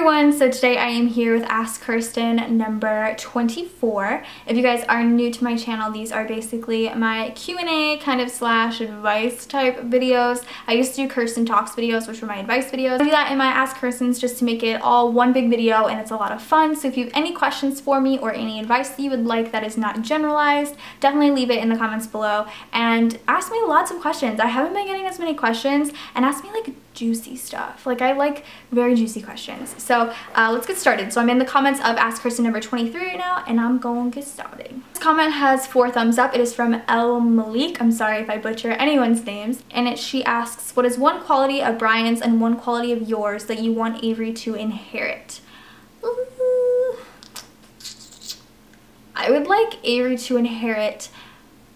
everyone, so today I am here with Ask Kirsten number 24. If you guys are new to my channel, these are basically my Q&A kind of slash advice type videos. I used to do Kirsten Talks videos, which were my advice videos. I do that in my Ask Kirstens just to make it all one big video, and it's a lot of fun. So if you have any questions for me or any advice that you would like that is not generalized, definitely leave it in the comments below and ask me lots of questions. I haven't been getting as many questions, and ask me like juicy stuff. Like, I like very juicy questions. So let's get started. So I'm in the comments of Ask Kirsten number 23 right now, and I'm going to get started. This comment has 4 thumbs up. It is from El Malik. I'm sorry if I butcher anyone's names. And she asks, what is one quality of Brian's and one quality of yours that you want Avery to inherit? Ooh. I would like Avery to inherit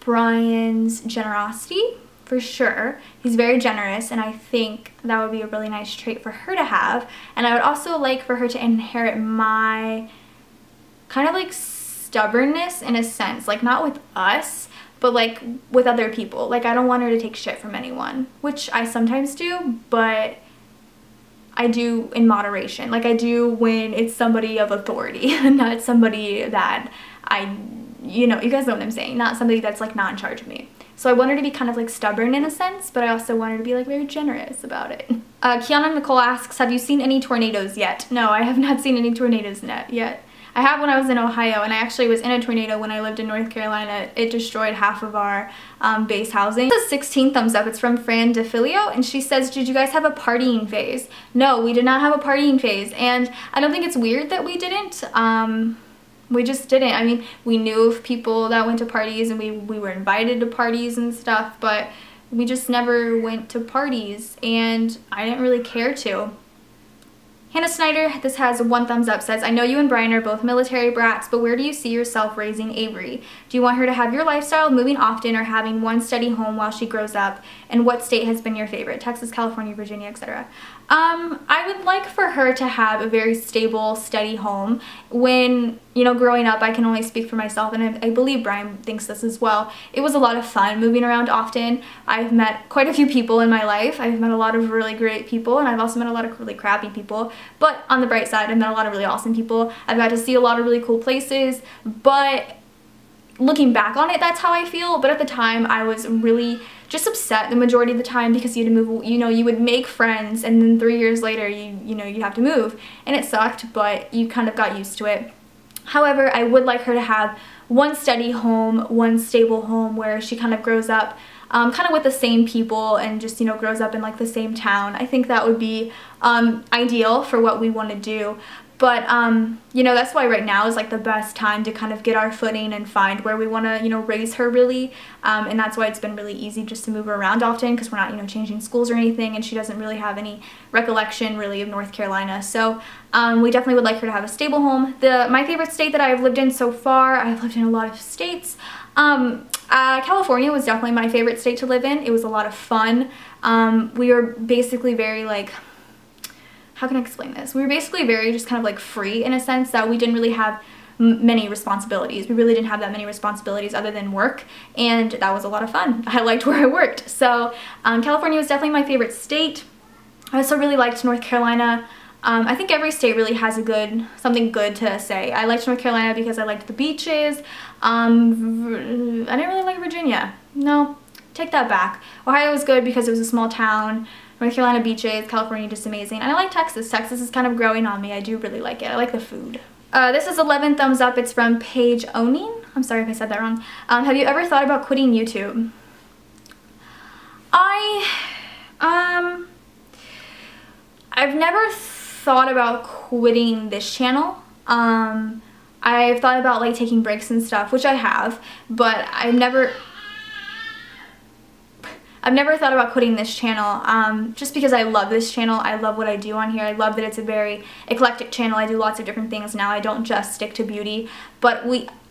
Brian's generosity. For sure. He's very generous, and I think that would be a really nice trait for her to have. And I would also like for her to inherit my kind of like stubbornness in a sense, like not with us, but like with other people. Like, I don't want her to take shit from anyone, which I sometimes do, but I do in moderation. Like, I do when it's somebody of authority, not somebody that you guys know what I'm saying, not somebody that's like not in charge of me. So I want her to be kind of like stubborn in a sense, but I also want her to be like very generous about it. Kiana Nicole asks, have you seen any tornadoes yet? No, I have not seen any tornadoes yet. I have when I was in Ohio, and I actually was in a tornado when I lived in North Carolina. It destroyed half of our base housing. It's a 16 thumbs up. It's from Fran DeFilio, and she says, did you guys have a partying phase? No, we did not have a partying phase, and I don't think it's weird that we didn't. We just didn't. I mean, we knew of people that went to parties, and we were invited to parties and stuff, but we just never went to parties, and I didn't really care to. Hannah Snyder, this has 1 thumbs up, says, I know you and Brian are both military brats, but where do you see yourself raising Avery? Do you want her to have your lifestyle, moving often, or having one steady home while she grows up? And what state has been your favorite? Texas, California, Virginia, etc. I would like for her to have a very stable, steady home. When, growing up, I can only speak for myself, and I believe Brian thinks this as well. It was a lot of fun moving around often. I've met quite a few people in my life. I've met a lot of really great people, and I've also met a lot of really crappy people. But on the bright side, I've met a lot of really awesome people. I've got to see a lot of really cool places, but looking back on it, that's how I feel. But at the time, I was really just upset the majority of the time because you had to move, you would make friends, and then 3 years later, you'd have to move, and it sucked, but you kind of got used to it. However, I would like her to have one steady home, one stable home where she kind of grows up kind of with the same people, and just, grows up in like the same town. I think that would be ideal for what we want to do. But, that's why right now is like the best time to kind of get our footing and find where we want to, raise her really. And that's why it's been really easy just to move her around often, because we're not, changing schools or anything, and she doesn't really have any recollection really of North Carolina. So we definitely would like her to have a stable home. My favorite state that I've lived in so far, I've lived in a lot of states. California was definitely my favorite state to live in. It was a lot of fun. We were basically very like, how can I explain this? We were basically very just kind of like free in a sense that we didn't really have many responsibilities. We really didn't have that many responsibilities other than work, and that was a lot of fun. I liked where I worked. So California was definitely my favorite state. I also really liked North Carolina. I think every state really has something good to say. I liked North Carolina because I liked the beaches. I didn't really like Virginia. No, take that back. Ohio was good because it was a small town. North Carolina beaches, California just amazing. And I like Texas. Texas is kind of growing on me. I do really like it. I like the food. This is 11 thumbs up. It's from Paige Owning. I'm sorry if I said that wrong. Have you ever thought about quitting YouTube? I've never thought about quitting this channel. I've thought about like taking breaks and stuff, which I have, but I've never thought about quitting this channel, just because I love this channel. I love what I do on here. I love that it's a very eclectic channel. I do lots of different things now. I don't just stick to beauty, but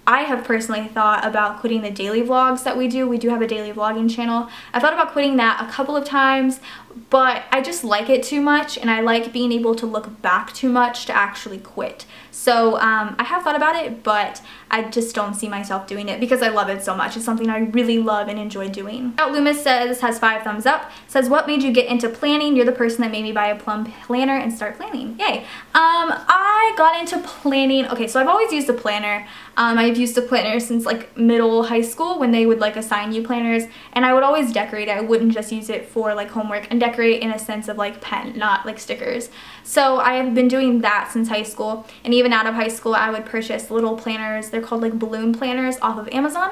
I have personally thought about quitting the daily vlogs that we do. We do have a daily vlogging channel. I thought about quitting that a couple of times, but I just like it too much, and I like being able to look back too much to actually quit. So I have thought about it, but I just don't see myself doing it because I love it so much. It's something I really love and enjoy doing. Loomis says, has 5 thumbs up, says, what made you get into planning? You're the person that made me buy a plum planner and start planning. Yay. I got into planning. Okay, so I've always used a planner. I've used a planner since like middle high school when they would like assign you planners, and I would always decorate it. I wouldn't just use it for like homework, and decorate in a sense of like pen, not like stickers. So I have been doing that since high school, and even out of high school I would purchase little planners. They're called like balloon planners off of Amazon.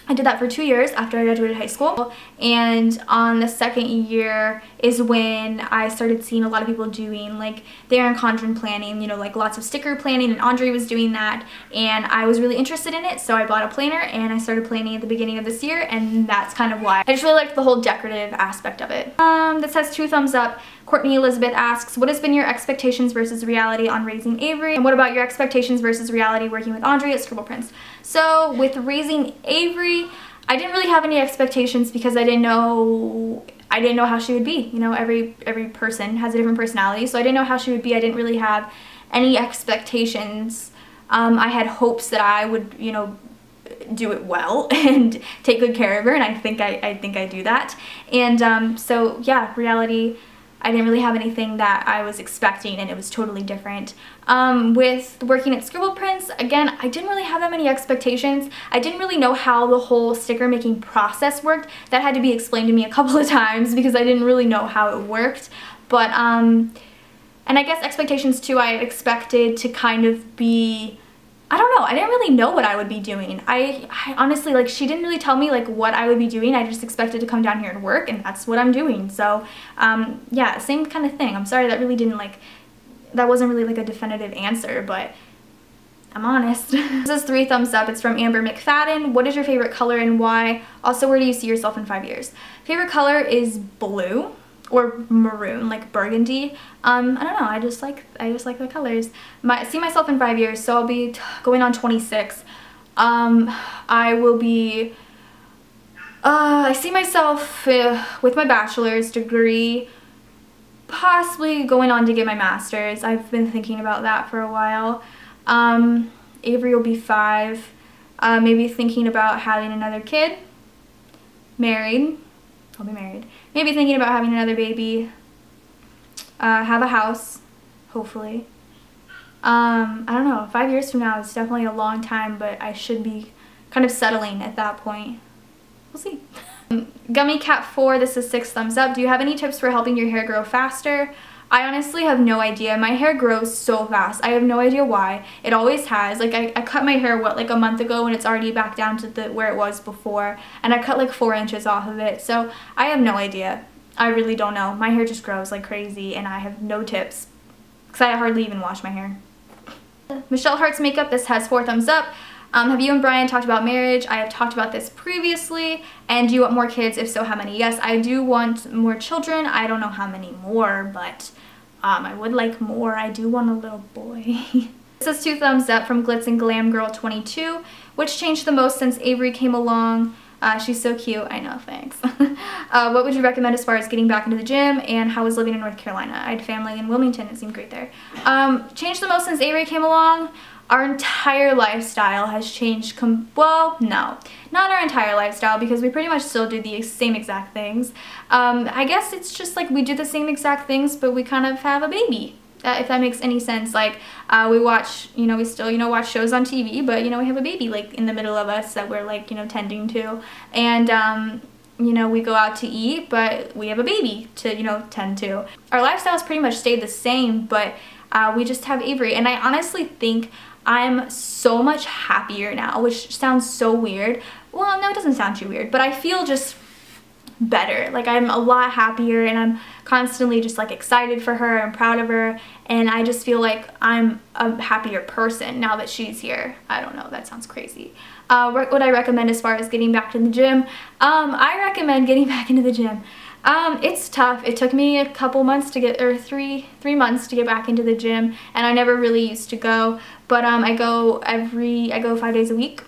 I did that for 2 years after I graduated high school, and on the second year is when I started seeing a lot of people doing like the Erin Condren planning, you know, like lots of sticker planning, and Andre was doing that, and I was really interested in it, so I bought a planner and I started planning at the beginning of this year, and that's kind of why. I just really liked the whole decorative aspect of it. This has 2 thumbs up. Courtney Elizabeth asks, what has been your expectations versus reality on raising Avery? And what about your expectations versus reality working with Andre at Scribble Prints? So with raising Avery, I didn't really have any expectations because I didn't know how she would be. You know, every person has a different personality, so I didn't know how she would be. I didn't really have any expectations. I had hopes that I would, you know, do it well and take good care of her, and I think I do that. And so yeah, reality, I didn't really have anything that I was expecting, and it was totally different. With working at Scribble Prints, again, I didn't really have that many expectations. I didn't really know how the whole sticker making process worked. That had to be explained to me a couple of times because I didn't really know how it worked. But, and I guess expectations too, I expected to kind of be, I don't know, I didn't really know what I would be doing. I honestly, like, she didn't really tell me like what I would be doing. I just expected to come down here and work, and that's what I'm doing. So yeah, same kind of thing. I'm sorry that really didn't like, that wasn't really like a definitive answer, but I'm honest. This is 3 thumbs up. It's from Amber McFadden. What is your favorite color and why? Also, where do you see yourself in 5 years? Favorite color is blue or maroon, like burgundy. I don't know, I just like the colors. See myself in 5 years, so I'll be going on 26. I will be, I see myself with my bachelor's degree, possibly going on to get my master's. I've been thinking about that for a while. Avery will be 5, maybe thinking about having another kid, married. I'll be married. Maybe thinking about having another baby, have a house, hopefully. I don't know, 5 years from now is definitely a long time, but I should be kind of settling at that point. We'll see. Gummy Cat 4, this is 6 thumbs up. Do you have any tips for helping your hair grow faster? I honestly have no idea. My hair grows so fast. I have no idea why. It always has. Like I cut my hair, what, like a month ago, and it's already back down to where it was before. And I cut like 4 inches off of it. So I have no idea. I really don't know. My hair just grows like crazy, and I have no tips because I hardly even wash my hair. Michelle Hart's Makeup, this has 4 thumbs up. Have you and Brian talked about marriage? I have talked about this previously. And do you want more kids? If so, how many? Yes, I do want more children. I don't know how many more, but I would like more. I do want a little boy. This is 2 thumbs up from Glitz and Glam Girl 22. Which changed the most since Avery came along? She's so cute. I know, thanks. What would you recommend as far as getting back into the gym, and how was living in North Carolina? I had family in Wilmington. It seemed great there. Changed the most since Avery came along? Our entire lifestyle has changed. Well, no, not our entire lifestyle, because we pretty much still do the same exact things. I guess it's just like we do the same exact things, but we kind of have a baby. If that makes any sense. Like we watch, you know, we still, you know, watch shows on TV, but you know, we have a baby like in the middle of us that we're like, you know, tending to, and you know, we go out to eat, but we have a baby to, you know, tend to. Our lifestyles pretty much stayed the same, but we just have Avery, and I honestly think I'm so much happier now, which sounds so weird. Well, no, it doesn't sound too weird, but I feel just better. Like I'm a lot happier, and I'm constantly just like excited for her and proud of her, and I just feel like I'm a happier person now that she's here. I don't know, that sounds crazy. What would I recommend as far as getting back to the gym? I recommend getting back into the gym. It's tough. It took me a couple months to get, or three months to get back into the gym, and I never really used to go, but I go 5 days a week.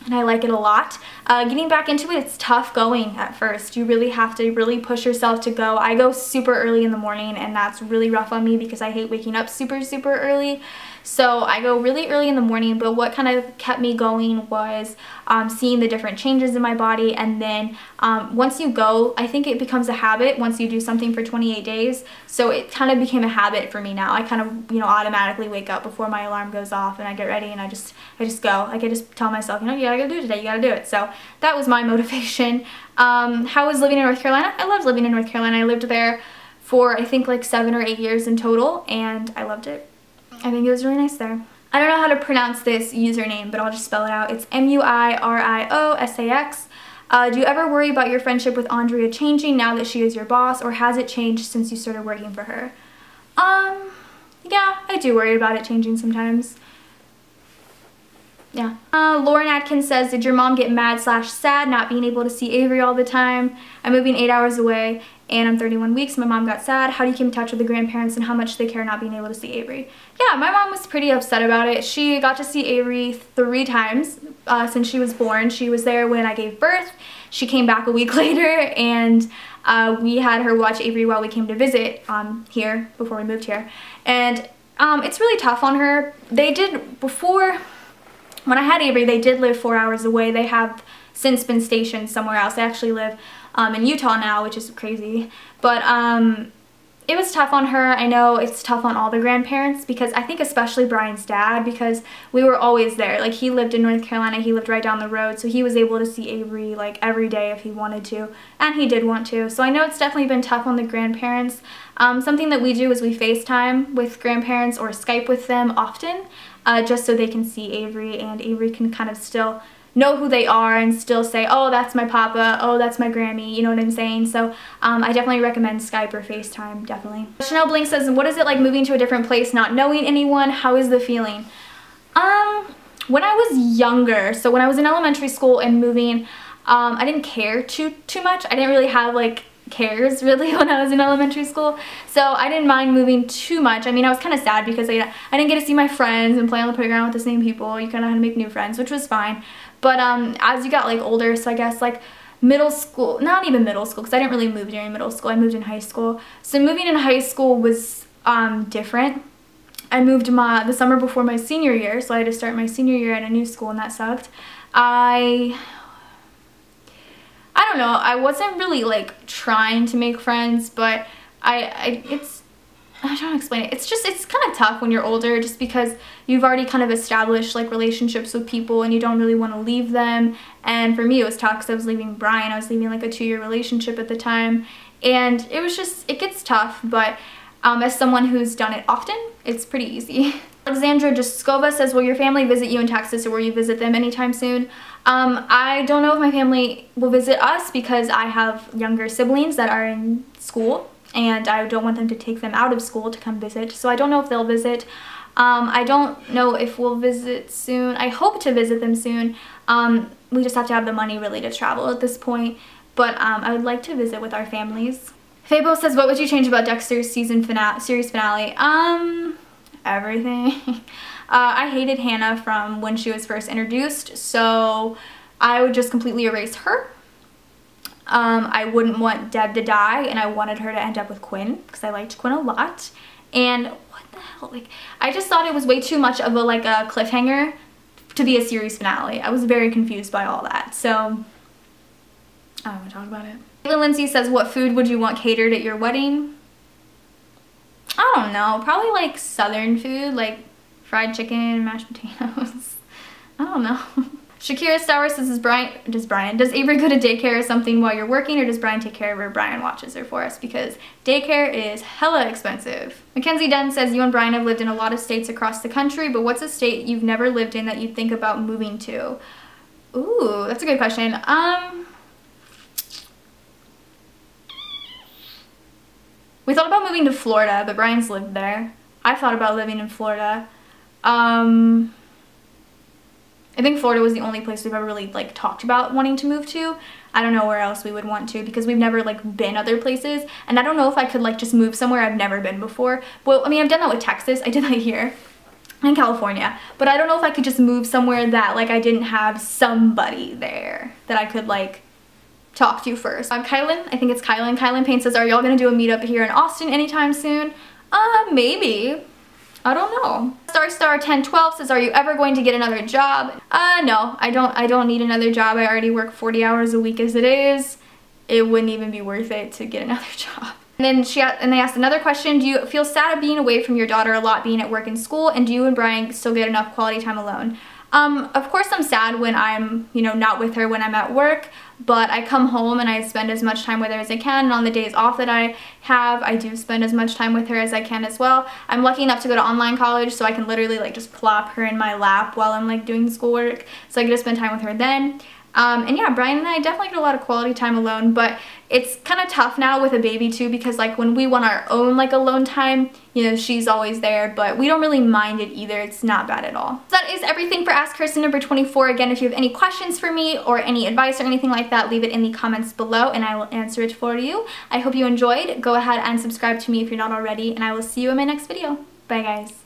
and I like it a lot. Getting back into it, it's tough going at first. You really have to really push yourself to go. I go super early in the morning, and that's really rough on me because I hate waking up super early. So I go really early in the morning, but what kind of kept me going was seeing the different changes in my body. And then once you go, I think it becomes a habit once you do something for 28 days. So it kind of became a habit for me now. I kind of, you know, automatically wake up before my alarm goes off, and I get ready and I just go. Like, I just tell myself, you know, you gotta do it today, you gotta do it. So that was my motivation. How was living in North Carolina? I loved living in North Carolina. I lived there for I think like 7 or 8 years in total, and I loved it. I think it was really nice there. I don't know how to pronounce this username, but I'll just spell it out. It's MUIRIOSAX. Do you ever worry about your friendship with Andrea changing now that she is your boss, or has it changed since you started working for her? Yeah, I do worry about it changing sometimes. Yeah. Lauren Atkins says, did your mom get mad/sad not being able to see Avery all the time? I'm moving 8 hours away and I'm 31 weeks. My mom got sad. How do you keep in touch with the grandparents and how much they care not being able to see Avery? Yeah, my mom was pretty upset about it. She got to see Avery 3 times since she was born. She was there when I gave birth. She came back a week later, and we had her watch Avery while we came to visit here before we moved here. And it's really tough on her. They did before. When I had Avery, they did live 4 hours away. They have since been stationed somewhere else. They actually live in Utah now, which is crazy. But it was tough on her. I know it's tough on all the grandparents, because I think especially Brian's dad, because we were always there. Like, he lived in North Carolina. He lived right down the road, so he was able to see Avery like every day if he wanted to, and he did want to. So I know it's definitely been tough on the grandparents. Something that we do is we FaceTime with grandparents or Skype with them often, just so they can see Avery, and Avery can kind of still know who they are and still say, oh, that's my papa, oh, that's my Grammy, you know what I'm saying? So I definitely recommend Skype or FaceTime, definitely. Chanel Blink says, what is it like moving to a different place, not knowing anyone? How is the feeling? When I was younger, so when I was in elementary school and moving, I didn't care too much. I didn't really have like cares really when I was in elementary school, so I didn't mind moving too much. I mean, I was kind of sad because I didn't get to see my friends and play on the playground with the same people. You kind of had to make new friends, which was fine. But as you got like older, so I guess like middle school, not even middle school, because I didn't really move during middle school. I moved in high school. So moving in high school was different. I moved the summer before my senior year, so I had to start my senior year at a new school, and that sucked. I don't know, I wasn't really like trying to make friends, but I don't know how to explain it. It's kind of tough when you're older, just because you've already kind of established like relationships with people and you don't really want to leave them. And for me, it was tough because I was leaving Brian. I was leaving like a 2-year relationship at the time, and it was just, it gets tough, but as someone who's done it often, it's pretty easy. Alexandra Jaskova says, will your family visit you in Texas, or will you visit them anytime soon? I don't know if my family will visit us, because I have younger siblings that are in school, and I don't want them to take them out of school to come visit, so I don't know if they'll visit. I don't know if we'll visit soon. I hope to visit them soon. We just have to have the money really to travel at this point, but I would like to visit with our families. Fabo says, what would you change about Dexter's series finale? Everything. I hated Hannah from when she was first introduced, so I would just completely erase her. I wouldn't want Deb to die, and I wanted her to end up with Quinn, because I liked Quinn a lot. And what the hell, like, I just thought it was way too much of a cliffhanger to be a series finale. I was very confused by all that, so I don't want to talk about it. Caitlin Lindsay says, what food would you want catered at your wedding? I don't know, probably like southern food, like fried chicken, mashed potatoes. I don't know. Shakira Stowers says, does Avery go to daycare or something while you're working, or does Brian take care of her? Brian watches her for us, because daycare is hella expensive. Mackenzie Dunn says, you and Brian have lived in a lot of states across the country, but what's a state you've never lived in that you'd think about moving to? Ooh, that's a good question. We thought about moving to Florida, but Brian's lived there. I thought about living in Florida. I think Florida was the only place we've ever really like talked about wanting to move to. I don't know where else we would want to, because we've never like been other places, and I don't know if I could like just move somewhere I've never been before. Well, I mean, I've done that with Texas. I did that here. in California, but I don't know if I could just move somewhere that like I didn't have somebody there that I could like talk to first. Kylan, I think it's Kylan. Kylan Payne says, are y'all gonna do a meetup here in Austin anytime soon? Maybe. I don't know. Star 1012 says, are you ever going to get another job? No, I don't need another job. I already work 40 hours a week as it is. It wouldn't even be worth it to get another job. And then they asked another question, do you feel sad being away from your daughter a lot, being at work and school, and do you and Brian still get enough quality time alone? Of course I'm sad when I'm, you know, not with her when I'm at work, but I come home and I spend as much time with her as I can, and on the days off that I have, I do spend as much time with her as I can as well. I'm lucky enough to go to online college, so I can literally like just plop her in my lap while I'm like doing schoolwork, so I get to spend time with her then. And yeah, Brian and I definitely get a lot of quality time alone, but it's kind of tough now with a baby too, because like when we want our own like alone time, you know, she's always there, but we don't really mind it either. It's not bad at all. So that is everything for Ask Kirsten number 24. Again, if you have any questions for me or any advice or anything like that, leave it in the comments below and I will answer it for you. I hope you enjoyed. Go ahead and subscribe to me if you're not already, and I will see you in my next video. Bye guys.